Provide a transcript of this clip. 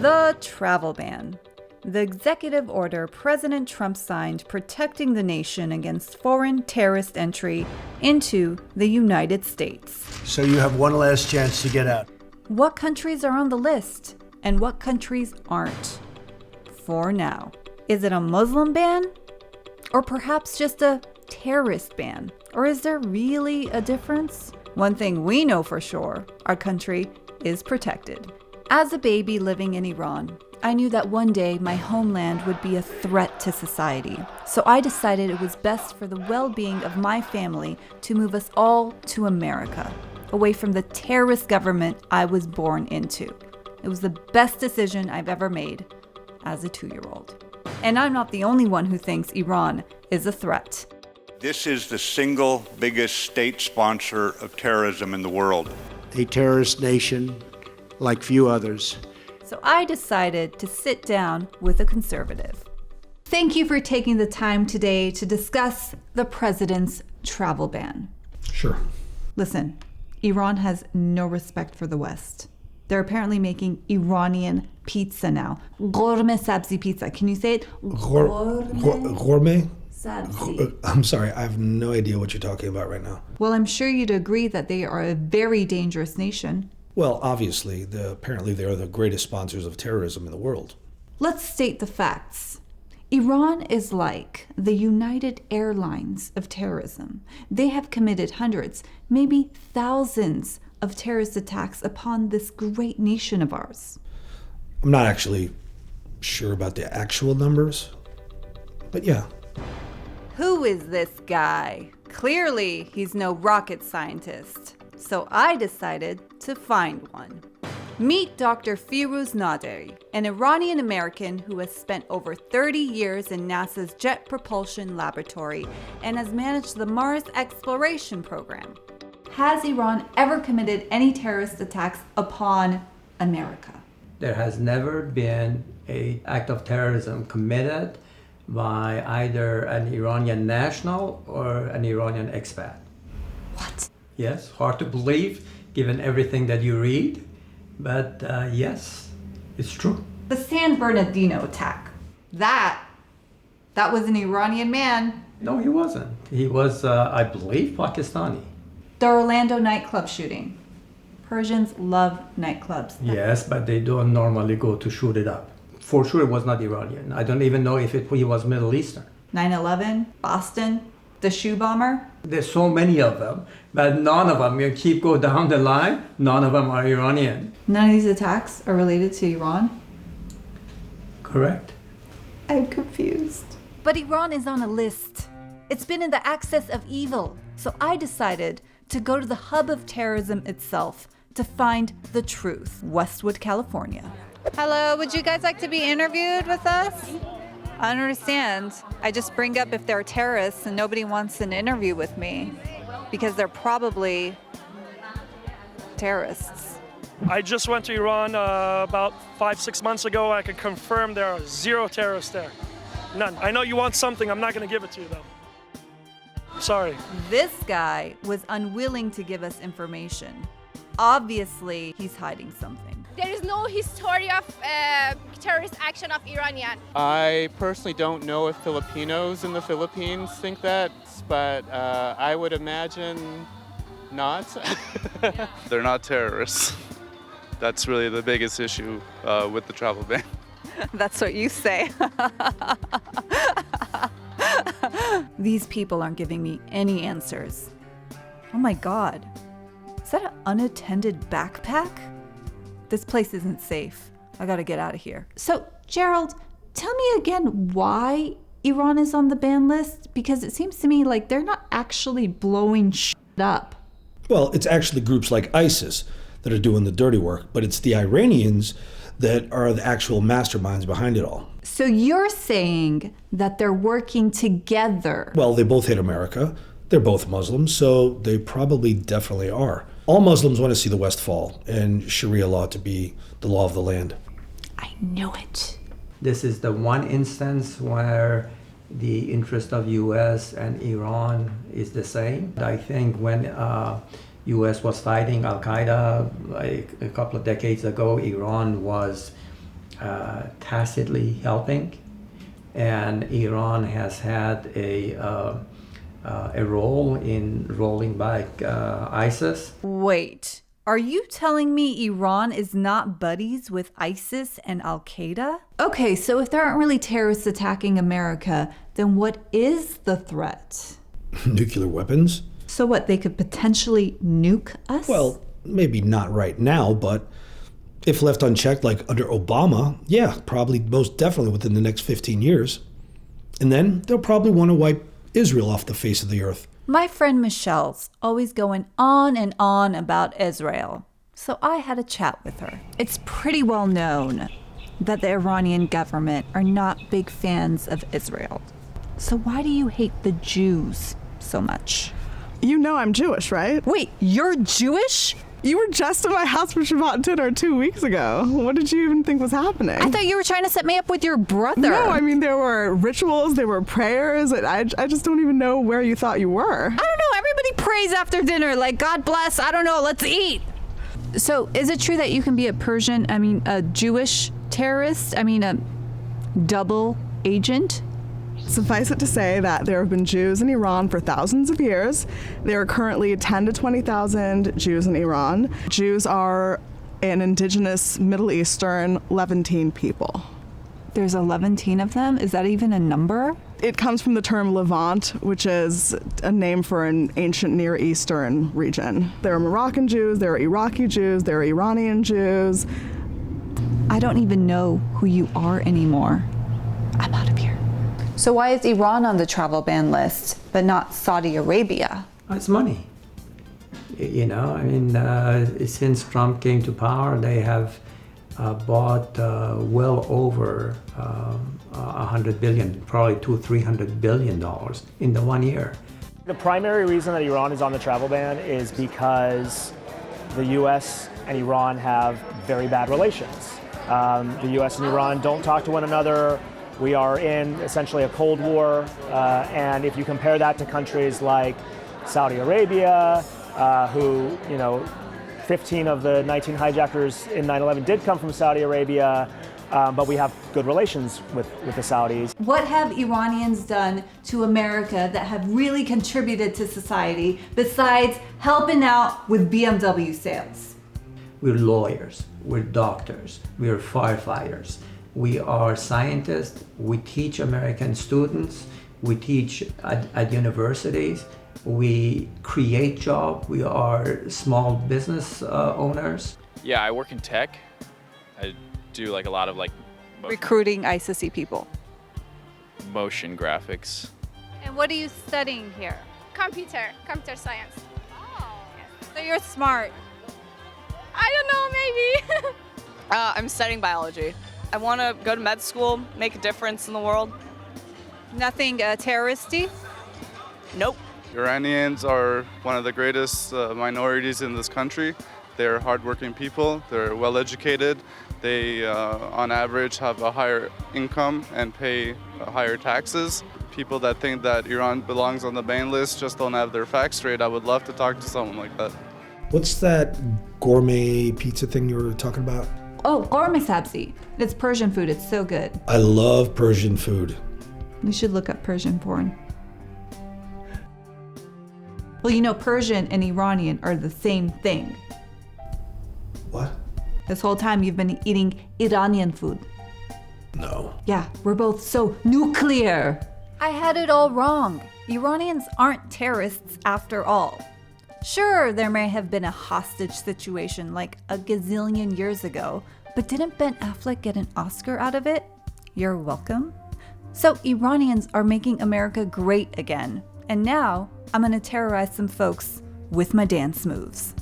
The travel ban. The executive order President Trump signed protecting the nation against foreign terrorist entry into the United States. So you have one last chance to get out. What countries are on the list and what countries aren't? For now. Is it a Muslim ban? Or perhaps just a terrorist ban? Or is there really a difference? One thing we know for sure, our country is protected. As a baby living in Iran, I knew that one day my homeland would be a threat to society. So I decided it was best for the well-being of my family to move us all to America, away from the terrorist government I was born into. It was the best decision I've ever made as a 2-year-old. And I'm not the only one who thinks Iran is a threat. This is the single biggest state sponsor of terrorism in the world. A terrorist nation like few others. So I decided to sit down with a conservative. Thank you for taking the time today to discuss the president's travel ban. Sure. Listen, Iran has no respect for the West. They're apparently making Iranian pizza now. Gourmet sabzi pizza. Can you say it? Gourmet? Sabzi. I'm sorry, I have no idea what you're talking about right now. Well, I'm sure you'd agree that they are a very dangerous nation. Well, obviously, apparently they're the greatest sponsors of terrorism in the world. Let's state the facts. Iran is like the United Airlines of terrorism. They have committed hundreds, maybe thousands of terrorist attacks upon this great nation of ours. I'm not actually sure about the actual numbers, but yeah. Who is this guy? Clearly, he's no rocket scientist. So I decided to find one. Meet Dr. Firuz Naderi, an Iranian American who has spent over 30 years in NASA's Jet Propulsion Laboratory and has managed the Mars exploration program. Has Iran ever committed any terrorist attacks upon America? There has never been an act of terrorism committed by either an Iranian national or an Iranian expat. What? Yes, hard to believe given everything that you read, but yes, it's true. The San Bernardino attack. That was an Iranian man. No, he wasn't. He was, I believe, Pakistani. The Orlando nightclub shooting. Persians love nightclubs. Yes, but they don't normally go to shoot it up. For sure it was not Iranian. I don't even know if he was Middle Eastern. 9/11, Boston, the shoe bomber. There's so many of them, but none of them, you go down the line, none of them are Iranian. None of these attacks are related to Iran? Correct. I'm confused. But Iran is on a list. It's been in the axis of evil. So I decided to go to the Hub of Terrorism itself to find the truth. Westwood, California. Hello, would you guys like to be interviewed with us? I don't understand. I just bring up if they're terrorists and nobody wants an interview with me because they're probably terrorists. I just went to Iran about 5-6 months ago. I can confirm there are 0 terrorists there. None. I know you want something. I'm not going to give it to you, though. Sorry. This guy was unwilling to give us information. Obviously, he's hiding something. There is no history of terrorist action of Iranian. I personally don't know if Filipinos in the Philippines think that, but I would imagine not. They're not terrorists. That's really the biggest issue with the travel ban. That's what you say. These people aren't giving me any answers. Oh my God. Is that an unattended backpack? This place isn't safe. I gotta get out of here. So, Gerald, tell me again why Iran is on the ban list? Because it seems to me like they're not actually blowing shit up. Well, it's actually groups like ISIS that are doing the dirty work, but it's the Iranians that are the actual masterminds behind it all. So you're saying that they're working together? Well, they both hate America. They're both Muslims, so they probably definitely are. All Muslims want to see the West fall and Sharia law to be the law of the land. I knew it. This is the one instance where the interest of US and Iran is the same. I think when US was fighting Al-Qaeda like a couple of decades ago, Iran was tacitly helping, and Iran has had a role in rolling back ISIS. Wait, are you telling me Iran is not buddies with ISIS and Al-Qaeda? Okay, so if there aren't really terrorists attacking America, then what is the threat? Nuclear weapons? So what, they could potentially nuke us? Well, maybe not right now, but if left unchecked like under Obama, yeah, probably most definitely within the next 15 years. And then they'll probably want to wipe Israel off the face of the earth. My friend Michelle's always going on and on about Israel, so I had a chat with her. It's pretty well known that the Iranian government are not big fans of Israel. So why do you hate the Jews so much? You know I'm Jewish, right? Wait, you're Jewish? You were just at my house for Shabbat dinner 2 weeks ago. What did you even think was happening? I thought you were trying to set me up with your brother. No, I mean, there were rituals, there were prayers. I just don't even know where you thought you were. I don't know. Everybody prays after dinner, like, God bless, I don't know, let's eat. So is it true that you can be a Jewish terrorist? A double agent? Suffice it to say that there have been Jews in Iran for thousands of years. There are currently 10 to 20,000 Jews in Iran. Jews are an indigenous Middle Eastern Levantine people. There's 11 of them? Is that even a number? It comes from the term Levant, which is a name for an ancient Near Eastern region. There are Moroccan Jews, there are Iraqi Jews, there are Iranian Jews. I don't even know who you are anymore. I'm out of here. So why is Iran on the travel ban list, but not Saudi Arabia? It's money. Since Trump came to power, they have bought well over $100 billion, probably $200-300 billion in the 1 year. The primary reason that Iran is on the travel ban is because the U.S. and Iran have very bad relations. The U.S. and Iran don't talk to one another. We are in essentially a Cold War, and if you compare that to countries like Saudi Arabia, who, 15 of the 19 hijackers in 9/11 did come from Saudi Arabia, but we have good relations with the Saudis. What have Iranians done to America that have really contributed to society besides helping out with BMW sales? We're lawyers, we're doctors, we're firefighters. We are scientists, we teach American students, we teach at universities, we create jobs, we are small business owners. Yeah, I work in tech. I do a lot of Recruiting ISIS people. motion graphics. And what are you studying here? Computer science. Oh. Yes. So you're smart. I don't know, maybe. I'm studying biology. I want to go to med school, make a difference in the world. Nothing terroristy? Nope. Iranians are one of the greatest minorities in this country. They're hardworking people, they're well educated, they on average have a higher income and pay higher taxes. People that think that Iran belongs on the ban list just don't have their facts straight. I would love to talk to someone like that. What's that gourmet pizza thing you were talking about? Oh, gourmet sabzi. It's Persian food. It's so good. I love Persian food. We should look up Persian porn. Well, Persian and Iranian are the same thing. What? This whole time you've been eating Iranian food. No. Yeah, we're both so nuclear. I had it all wrong. Iranians aren't terrorists after all. Sure, there may have been a hostage situation like a gazillion years ago, but didn't Ben Affleck get an Oscar out of it? You're welcome. So Iranians are making America great again. And now I'm gonna terrorize some folks with my dance moves.